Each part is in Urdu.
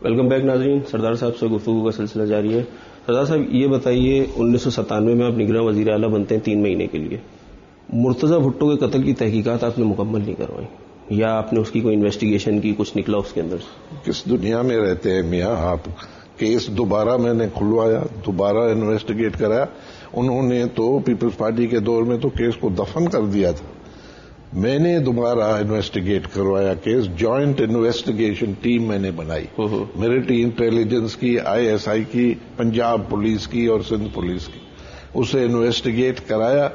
ویلکم بیک ناظرین. سردار صاحب سے گفتگو کا سلسلہ جاری ہے. سردار صاحب یہ بتائیے 1997 میں آپ نگراں وزیر اعلیٰ بنتے ہیں 3 مہینے کے لیے. مرتضی بھٹو کے قتل کی تحقیقات آپ نے مکمل نہیں کروائی یا آپ نے اس کی کوئی انویسٹیگیشن کی, کچھ نکلا اس کے اندر؟ کس دنیا میں رہتے ہیں میاں آپ؟ کیس دوبارہ میں نے کھلوایا, دوبارہ انویسٹیگیٹ کرایا. انہوں نے تو پیپلز پارٹی کے دور میں تو کیس کو دفن کر دیا تھا. میں نے دوبارہ انویسٹیگیٹ کروایا کیس. جوائنٹ انویسٹیگیشن ٹیم میں نے بنائی, ملٹری انٹیلیجنس کی, ISI کی, پنجاب پولیس کی اور سندھ پولیس کی. اسے انویسٹیگیٹ کرایا.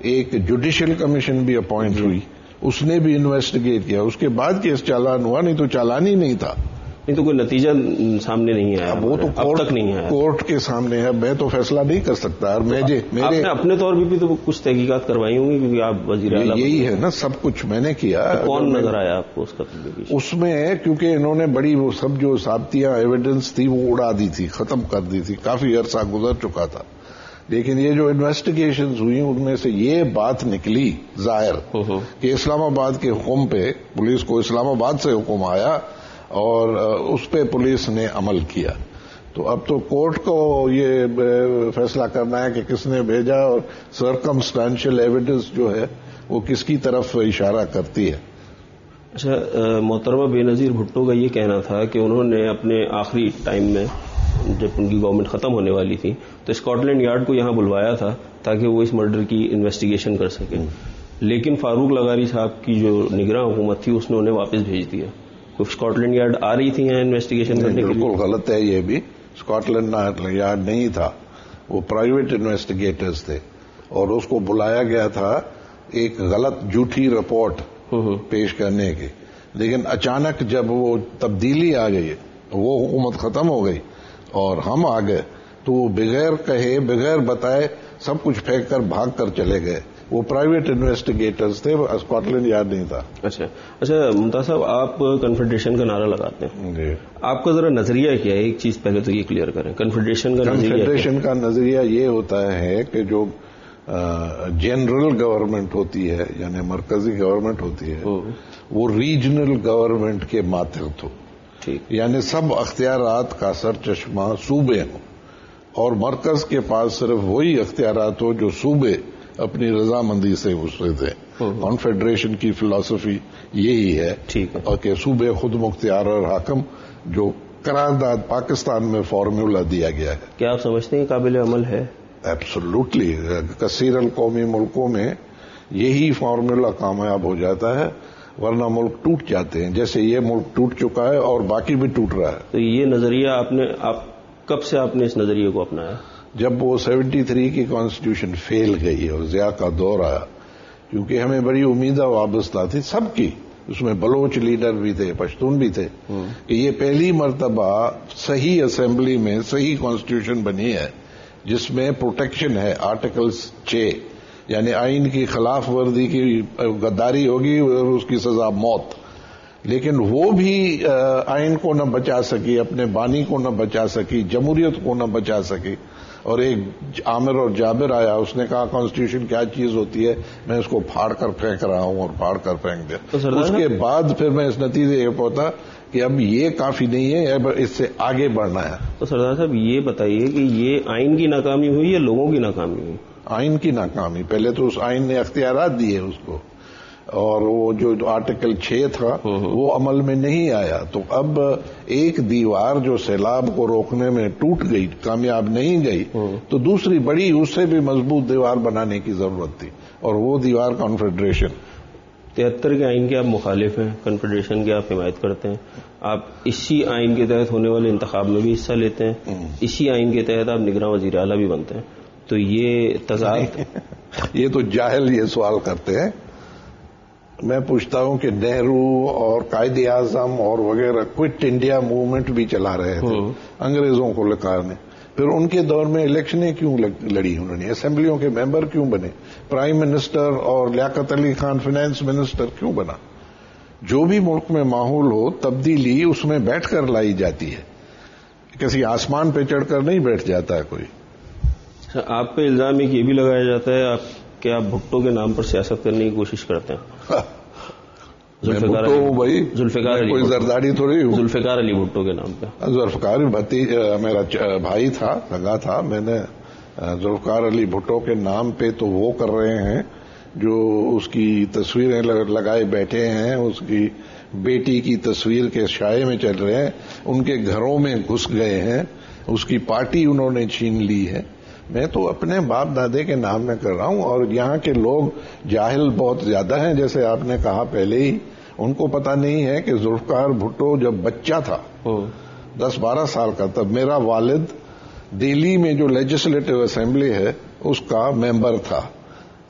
ایک جوڈیشل کمیشن بھی اپوائنٹ ہوئی, اس نے بھی انویسٹیگیٹ کیا. اس کے بعد کیس چالان ہوا, نہیں تو چالان ہی نہیں تھا. نہیں تو کوئی نتیجہ سامنے نہیں آیا, وہ تو اب تک نہیں آیا. کورٹ کے سامنے ہے, میں تو فیصلہ نہیں کر سکتا. اور آپ نے اپنے طور پہ بھی تو کچھ تحقیقات کروائی ہوں گی کیونکہ آپ وزیر اعلیٰ. یہی ہے نا, سب کچھ میں نے کیا. کون نظر آیا آپ کو اس کا؟ اس میں کیونکہ انہوں نے بڑی وہ سب جو ثابتیاں ایویڈنس تھی وہ اڑا دی تھی, ختم کر دی تھی. کافی عرصہ گزر چکا تھا. لیکن یہ جو انویسٹیگیشنز ہوئی ان میں سے یہ بات نکلی ظاہر کہ اسلام آباد کے حکم پہ, پولیس کو اسلام آباد سے حکم آیا اور اس پہ پولیس نے عمل کیا. تو اب تو کورٹ کو یہ فیصلہ کرنا ہے کہ کس نے بھیجا اور سرکمسٹانشل ایویڈنس جو ہے وہ کس کی طرف اشارہ کرتی ہے. اچھا, محترمہ بے نظیر بھٹو کا یہ کہنا تھا کہ انہوں نے اپنے آخری ٹائم میں جب ان کی گورنمنٹ ختم ہونے والی تھی تو اسکاٹ لینڈ یارڈ کو یہاں بلوایا تھا تاکہ وہ اس مرڈر کی انویسٹیگیشن کر سکے, لیکن فاروق لغاری صاحب کی جو نگراں حکومت تھی اس نے انہیں واپس بھیج دیا. اسکاٹ لینڈ یارڈ آ رہی تھی یہاں انویسٹیگیشن کرنے کے لیے؟ بالکل غلط ہے یہ بھی. اسکاٹ لینڈ یارڈ نہیں تھا, وہ پرائیویٹ انویسٹیگیٹرز تھے اور اس کو بلایا گیا تھا ایک غلط جھوٹی رپورٹ پیش کرنے کی. لیکن اچانک جب وہ تبدیلی آ گئی, وہ حکومت ختم ہو گئی اور ہم آ گئے, تو وہ بغیر کہے بغیر بتائے سب کچھ پھینک کر بھاگ کر چلے گئے. وہ پرائیویٹ انویسٹیگیٹرز تھے, اسکاٹ لینڈ یارڈ نہیں تھا. اچھا ممتاز صاحب, آپ کنفیڈریشن کا نعرہ لگاتے ہیں جی. آپ کا ذرا نظریہ کیا ہے؟ ایک چیز پہلے تو یہ کلیئر کریں, کنفیڈریشن کا نظریہ یہ ہوتا ہے کہ جو جنرل گورنمنٹ ہوتی ہے یعنی مرکزی گورنمنٹ ہوتی ہے وہ ریجنل گورنمنٹ کے ماتحت ہو, یعنی سب اختیارات کا سر چشمہ صوبے ہوں اور مرکز کے پاس صرف وہی اختیارات ہو جو صوبے اپنی رضامندی سے اسے دیں. کانفیڈریشن کی فلسفی یہی ہے اور کہ صوبے خود مختار اور حاکم, جو قرارداد پاکستان میں فارمولا دیا گیا ہے. کیا آپ سمجھتے ہیں قابل عمل ہے؟ ایبسولوٹلی. کثیر القومی ملکوں میں یہی فارمولا کامیاب ہو جاتا ہے, ورنہ ملک ٹوٹ جاتے ہیں, جیسے یہ ملک ٹوٹ چکا ہے اور باقی بھی ٹوٹ رہا ہے. تو یہ نظریہ آپ کب سے آپ نے اس نظریے کو اپنایا؟ جب وہ 73 کی کانسٹیٹیوشن فیل گئی اور ضیاء کا دور آیا, کیونکہ ہمیں بڑی امیدیں وابستہ تھی سب کی. اس میں بلوچ لیڈر بھی تھے, پشتون بھی تھے, کہ یہ پہلی مرتبہ صحیح اسمبلی میں صحیح کانسٹیٹیوشن بنی ہے جس میں پروٹیکشن ہے. آرٹیکل 6 یعنی آئین کی خلاف ورزی کی غداری ہوگی اور اس کی سزا موت. لیکن وہ بھی آئین کو نہ بچا سکی, اپنے بانی کو نہ بچا سکی, جمہوریت کو نہ بچا سکی. اور ایک عامر اور جابر آیا, اس نے کہا کانسٹیٹیوشن کیا چیز ہوتی ہے, میں اس کو پھاڑ کر پھینک رہا ہوں اور پھاڑ کر پھینک دیا. اس کے بعد پھر میں اس نتیجے یہ پہنچا کہ اب یہ کافی نہیں ہے, اب اس سے آگے بڑھنا ہے. تو سردار صاحب یہ بتائیے کہ یہ آئین کی ناکامی ہوئی یا لوگوں کی ناکامی ہوئی؟ آئین کی ناکامی. پہلے تو اس آئین نے اختیارات دیے اس کو, اور وہ جو آرٹیکل 6 تھا وہ عمل میں نہیں آیا. تو اب ایک دیوار جو سیلاب کو روکنے میں ٹوٹ گئی, کامیاب نہیں گئی, تو دوسری بڑی اس سے بھی مضبوط دیوار بنانے کی ضرورت تھی, اور وہ دیوار کنفیڈریشن. 73 کے آئین کے آپ مخالف ہیں, کنفیڈریشن کے آپ حمایت کرتے ہیں. آپ اسی آئین کے تحت ہونے والے انتخاب میں بھی حصہ لیتے ہیں, اسی آئین کے تحت آپ نگراں وزیر اعلیٰ بھی بنتے ہیں. تو یہ تضاد یہ تو جاہل یہ سوال کرتے ہیں. میں پوچھتا ہوں کہ نہرو اور قائد اعظم اور وغیرہ کوئٹ انڈیا موومنٹ بھی چلا رہے تھے انگریزوں کو لکارنے, پھر ان کے دور میں الیکشنیں کیوں لڑی انہوں نے, اسمبلیوں کے ممبر کیوں بنے, پرائم منسٹر اور لیاقت علی خان فائنانس منسٹر کیوں بنا. جو بھی ملک میں ماحول ہو تبدیلی اس میں بیٹھ کر لائی جاتی ہے, کسی آسمان پہ چڑھ کر نہیں بیٹھ جاتا ہے کوئی. آپ پہ الزام ایک یہ بھی لگایا جاتا ہے کہ آپ بھٹو کے نام پر سیاست کرنے کی کوشش کرتے ہیں. ذوالفقار علی کوئی زرداری تھوڑی ہوں. ذوالفقار علی بھٹو کے نام پہ. ذوالفقار میرا بھائی تھا, لگا تھا. میں نے ذوالفقار علی بھٹو کے نام پہ تو وہ کر رہے ہیں جو اس کی تصویریں لگائے بیٹھے ہیں, اس کی بیٹی کی تصویر کے شائع میں چل رہے ہیں, ان کے گھروں میں گھس گئے ہیں, اس کی پارٹی انہوں نے چھین لی ہے. میں تو اپنے باپ دادے کے نام میں کر رہا ہوں. اور یہاں کے لوگ جاہل بہت زیادہ ہیں, جیسے آپ نے کہا پہلے ہی. ان کو پتا نہیں ہے کہ ذوالفقار بھٹو جب بچہ تھا 10-12 سال کا, تب میرا والد دہلی میں جو لیجسلیٹو اسمبلی ہے اس کا ممبر تھا,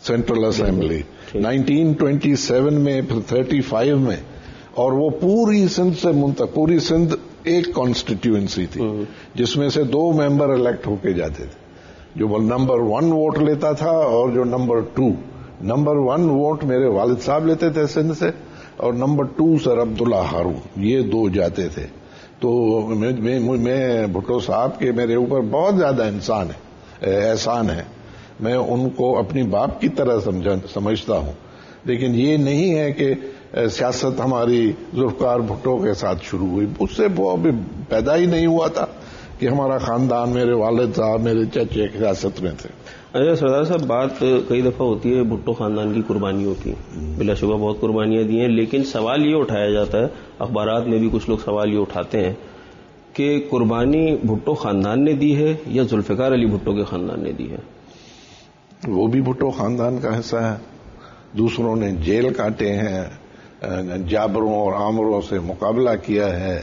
سینٹرل اسمبلی 1927 میں, پھر 35 میں. اور وہ پوری سندھ سے پوری سندھ ایک کانسٹیٹیوئنسی تھی جس میں سے 2 ممبر الیکٹ ہو کے جاتے تھے, جو نمبر 1 ووٹ لیتا تھا اور جو نمبر 2. نمبر 1 ووٹ میرے والد صاحب لیتے تھے سندھ سے, اور نمبر 2 سر عبداللہ ہارون, یہ 2 جاتے تھے. تو میں بھٹو صاحب کے میرے اوپر بہت زیادہ احسان ہے. میں ان کو اپنی باپ کی طرح سمجھتا ہوں. لیکن یہ نہیں ہے کہ سیاست ہماری ذوالفقار بھٹو کے ساتھ شروع ہوئی. اس سے وہ ابھی پیدا ہی نہیں ہوا تھا کہ ہمارا خاندان, میرے والد صاحب, میرے چچے سیاست میں تھے. اچھا سردار صاحب, بات کئی دفعہ ہوتی ہے بھٹو خاندان کی قربانیوں کی, بلا شبہ بہت قربانیاں دی ہیں, لیکن سوال یہ اٹھایا جاتا ہے, اخبارات میں بھی کچھ لوگ سوال یہ اٹھاتے ہیں کہ قربانی بھٹو خاندان نے دی ہے یا ذوالفقار علی بھٹو کے خاندان نے دی ہے؟ وہ بھی بھٹو خاندان کا حصہ ہے. دوسروں نے جیل کاٹے ہیں, جابروں اور آمروں سے مقابلہ کیا ہے,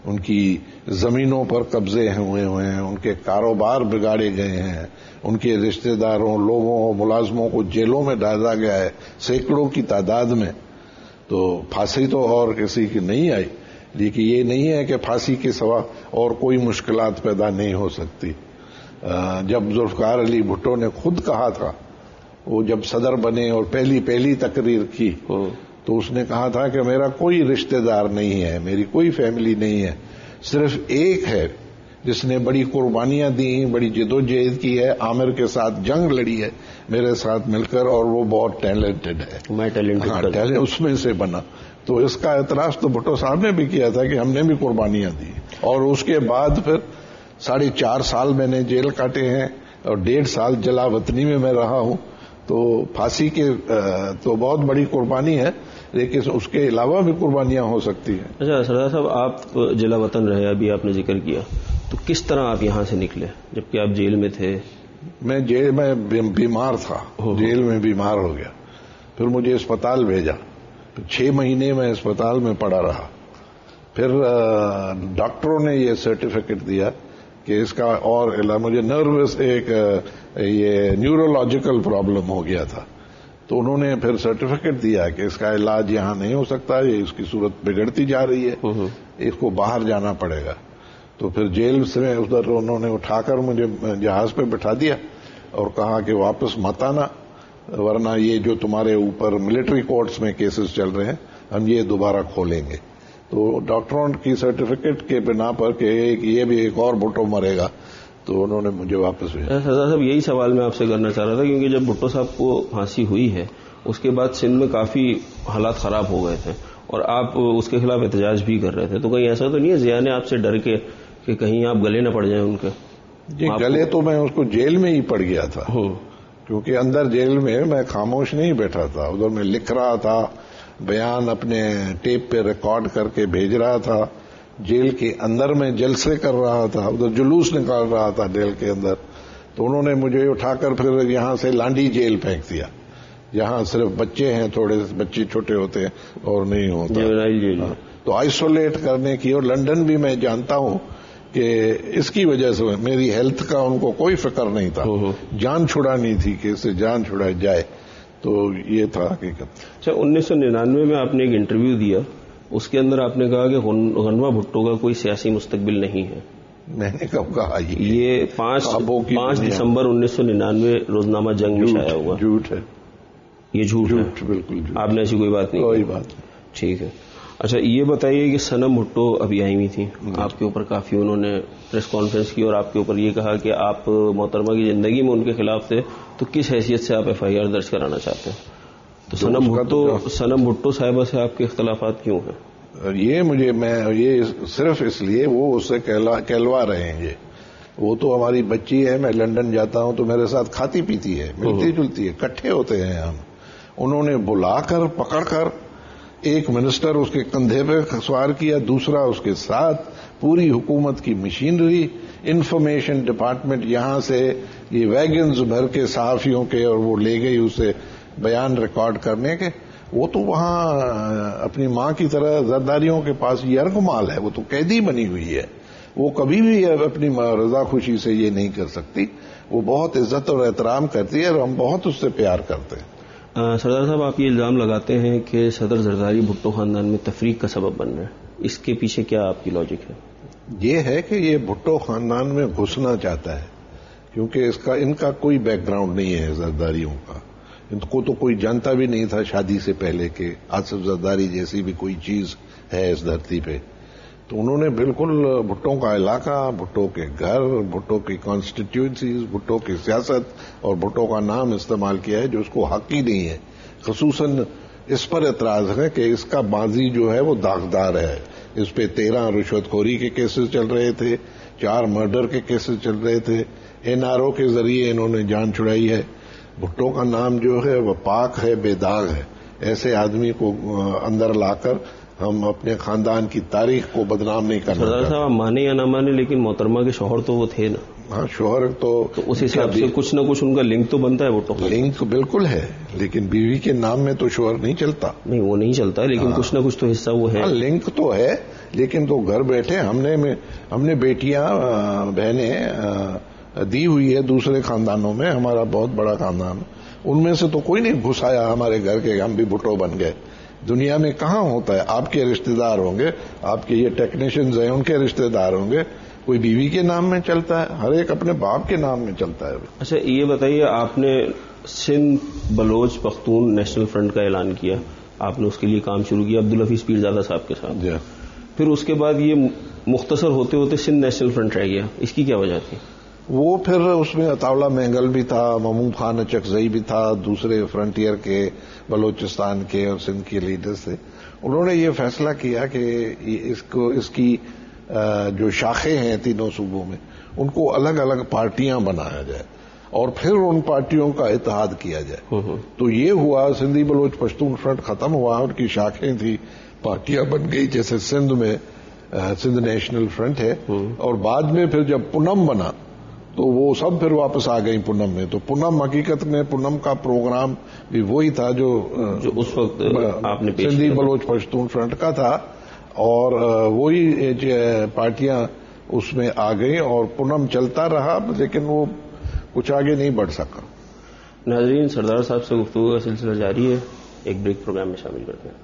ان کی زمینوں پر قبضے ہوئے ہیں, ان کے کاروبار بگاڑے گئے ہیں, ان کے رشتہ داروں, لوگوں, ملازموں کو جیلوں میں ڈالا گیا ہے سینکڑوں کی تعداد میں. تو پھانسی تو اور کسی کی نہیں آئی, لیکن یہ نہیں ہے کہ پھانسی کے سوا اور کوئی مشکلات پیدا نہیں ہو سکتی. جب ذوالفقار علی بھٹو نے خود کہا تھا, وہ جب صدر بنے اور پہلی تقریر کی, تو اس نے کہا تھا کہ میرا کوئی رشتہ دار نہیں ہے, میری کوئی فیملی نہیں ہے, صرف ایک ہے جس نے بڑی قربانیاں دی, بڑی جدوجہد کی ہے, عامر کے ساتھ جنگ لڑی ہے میرے ساتھ مل کر, اور وہ بہت ٹیلنٹڈ ہے. میں ٹیلنٹڈ اس میں سے بنا. تو اس کا اعتراف تو بھٹو صاحب نے بھی کیا تھا کہ ہم نے بھی قربانیاں دی. اور اس کے بعد پھر 4.5 سال میں نے جیل کاٹے ہیں, اور 1.5 سال جلا وطنی میں رہا ہوں. تو پھانسی کے تو بہت بڑی قربانی ہے, لیکن اس کے علاوہ بھی قربانیاں ہو سکتی ہیں. اچھا سردار صاحب, آپ جلا وطن رہے, ابھی آپ نے ذکر کیا, تو کس طرح آپ یہاں سے نکلے جبکہ آپ جیل میں تھے؟ میں جیل میں بیمار تھا, جیل میں بیمار ہو گیا, پھر مجھے اسپتال بھیجا, 6 مہینے میں اسپتال میں پڑا رہا. پھر ڈاکٹروں نے یہ سرٹیفکیٹ دیا کہ اس کا اور مجھے نروس یہ نیورولوجیکل پرابلم ہو گیا تھا, تو انہوں نے پھر سرٹیفکیٹ دیا کہ اس کا علاج یہاں نہیں ہو سکتا, یہ اس کی صورت بگڑتی جا رہی ہے, اس کو باہر جانا پڑے گا. تو پھر جیل سے ادھر انہوں نے اٹھا کر مجھے جہاز پہ بٹھا دیا اور کہا کہ واپس مت آنا, ورنہ یہ جو تمہارے اوپر ملٹری کورٹس میں کیسز چل رہے ہیں ہم یہ دوبارہ کھولیں گے. تو ڈاکٹروں کی سرٹیفکیٹ کے بنا پر کہ یہ بھی ایک اور بھٹو مرے گا, تو انہوں نے مجھے واپس بھیجا. سردار صاحب, یہی سوال میں آپ سے کرنا چاہ رہا تھا, کیونکہ جب بھٹو صاحب کو پھانسی ہوئی ہے اس کے بعد سندھ میں کافی حالات خراب ہو گئے تھے, اور آپ اس کے خلاف احتجاج بھی کر رہے تھے, تو کہیں ایسا تو نہیں ہے ضیاء نے آپ سے ڈر کے کہ کہیں آپ گلے نہ پڑ جائیں ان کے؟ جی گلے تو میں اس کو جیل میں ہی پڑ گیا تھا, کیونکہ اندر جیل میں خاموش نہیں بیٹھا تھا, ادھر میں لکھ رہا تھا, بیان اپنے ٹیپ پہ ریکارڈ کر کے بھیج رہا تھا, جیل کے اندر میں جلسے کر رہا تھا, ادھر جلوس نکال رہا تھا جیل کے اندر. تو انہوں نے مجھے اٹھا کر پھر یہاں سے لانڈی جیل پھینک دیا, جہاں صرف بچے ہیں, تھوڑے بچے چھوٹے ہوتے ہیں اور نہیں ہوتا, تو آئسولیٹ کرنے کی. اور لندن بھی میں جانتا ہوں کہ اس کی وجہ سے میری ہیلتھ کا ان کو کوئی فکر نہیں تھا, جان چھڑانی تھی کہ اس سے جان چھڑائی جائے, تو یہ تھا حقیقت. اچھا, 1999 میں آپ نے ایک انٹرویو دیا, اس کے اندر آپ نے کہا کہ غنوہ بھٹو کا کوئی سیاسی مستقبل نہیں ہے. میں نے کب کہا؟ یہ 5 دسمبر 1999 روزنامہ جنگ میں شائع ہوا. جھوٹ ہے, یہ جھوٹ ہے, بالکل جھوٹ. آپ نے ایسی کوئی بات نہیں؟ کوئی بات. ٹھیک ہے. اچھا, یہ بتائیے کہ صنم بھٹو ابھی آئی ہوئی تھی, آپ کے اوپر کافی انہوں نے پریس کانفرنس کی اور آپ کے اوپر یہ کہا کہ آپ محترمہ کی زندگی میں ان کے خلاف تھے, تو کس حیثیت سے آپ FIR درج کرانا چاہتے ہیں؟ تو سنم بھٹو صاحبہ سے آپ کے اختلافات کیوں ہیں؟ یہ صرف اس لیے وہ اس سے کہلوا رہے ہیں. وہ تو ہماری بچی ہے, میں لندن جاتا ہوں تو میرے ساتھ کھاتی پیتی ہے, ملتی جلتی ہے, کٹھے ہوتے ہیں ہم. انہوں نے بلا کر پکڑ کر ایک منسٹر اس کے کندھے پہ سوار کیا, دوسرا اس کے ساتھ, پوری حکومت کی مشینری, انفارمیشن ڈپارٹمنٹ یہاں سے یہ ویگنز بھر کے صحافیوں کے, اور وہ لے گئی اسے بیان ریکارڈ کرنے کے. وہ تو وہاں اپنی ماں کی طرح زرداریوں کے پاس یرغمال ہے, وہ تو قیدی بنی ہوئی ہے. وہ کبھی بھی اپنی رضا خوشی سے یہ نہیں کر سکتی. وہ بہت عزت اور احترام کرتی ہے اور ہم بہت اس سے پیار کرتے ہیں. سردار صاحب, آپ یہ الزام لگاتے ہیں کہ صدر زرداری بھٹو خاندان میں تفریق کا سبب بن رہا ہے, اس کے پیچھے کیا آپ کی لاجک ہے؟ یہ ہے کہ یہ بھٹو خاندان میں گھسنا چاہتا ہے, کیونکہ ان کا کوئی بیک گراؤنڈ نہیں ہے زرداریوں کا. ان کو تو کوئی جانتا بھی نہیں تھا شادی سے پہلے کہ آصف زرداری جیسی بھی کوئی چیز ہے اس دھرتی پہ. تو انہوں نے بالکل بھٹو کا علاقہ, بھٹو کے گھر, بھٹو کی کانسٹیٹیوئنسیز, بھٹو کی سیاست اور بھٹو کا نام استعمال کیا ہے جو اس کو حق ہی نہیں ہے. خصوصاً اس پر اعتراض ہے کہ اس کا ماضی جو ہے وہ داغدار ہے. اس پہ 13 رشوت خوری کے کیسز چل رہے تھے, 4 مرڈر کے کیسز چل رہے تھے, NRO کے ذریعے انہوں نے جان چھڑائی ہے. بھٹو کا نام جو ہے وہ پاک ہے, بے داغ ہے. ایسے آدمی کو اندر لا کر ہم اپنے خاندان کی تاریخ کو بدنام نہیں کرنا. سردار صاحب, مانے یا نہ مانے, لیکن محترمہ کے شوہر تو وہ تھے نا. ہاں, شوہر تو اس حساب سے کچھ نہ کچھ ان کا لنک تو بنتا ہے. بھٹو لنک بالکل ہے, لیکن بیوی کے نام میں تو شوہر نہیں چلتا. نہیں, وہ نہیں چلتا, لیکن کچھ نہ کچھ تو حصہ وہ ہے. لنک تو ہے, لیکن تو گھر بیٹھے ہم نے بیٹیاں بہنیں دی ہوئی ہے دوسرے خاندانوں میں. ہمارا بہت بڑا خاندان, ان میں سے تو کوئی نہیں گھسایا ہمارے گھر کے ہم بھی بھٹو بن گئے. دنیا میں کہاں ہوتا ہے؟ آپ کے رشتہ دار ہوں گے, آپ کے یہ ٹیکنیشینز ہیں ان کے رشتہ دار ہوں گے, کوئی بیوی کے نام میں چلتا ہے, ہر ایک اپنے باپ کے نام میں چلتا ہے. اچھا, یہ بتائیے, آپ نے سندھ بلوچ پختون نیشنل فرنٹ کا اعلان کیا, آپ نے اس کے لیے کام شروع کیا عبدالحفیظ پیرزادہ صاحب کے ساتھ. پھر اس کے بعد یہ مختصر ہوتے ہوتے سندھ نیشنل فرنٹ رہ گیا, اس کی کیا وجہ تھی؟ وہ پھر اس میں اطاولہ مینگل بھی تھا, محمود خان اچکزئی بھی تھا, دوسرے فرنٹیئر کے بلوچستان کے اور سندھ کے لیڈرز تھے. انہوں نے یہ فیصلہ کیا کہ اس کی جو شاخیں ہیں تینوں صوبوں میں ان کو الگ الگ پارٹیاں بنایا جائے اور پھر ان پارٹیوں کا اتحاد کیا جائے. تو یہ ہوا, سندھی بلوچ پشتون فرنٹ ختم ہوا, ان کی شاخیں تھی, پارٹیاں بن گئی. جیسے سندھ میں سندھ نیشنل فرنٹ ہے, اور بعد میں پھر جب پونم بنا تو وہ سب پھر واپس آ گئی پونم میں. تو پونم حقیقت میں پونم کا پروگرام بھی وہی تھا جو اس وقت آپ نے سندھی بلوچ پشتون فرنٹ کا تھا, اور وہی پارٹیاں اس میں آ گئی اور پونم چلتا رہا, لیکن وہ کچھ آگے نہیں بڑھ سکا. ناظرین, سردار صاحب سے گفتگو کا سلسلہ جاری ہے, ایک بریک پروگرام میں شامل کرتے ہیں.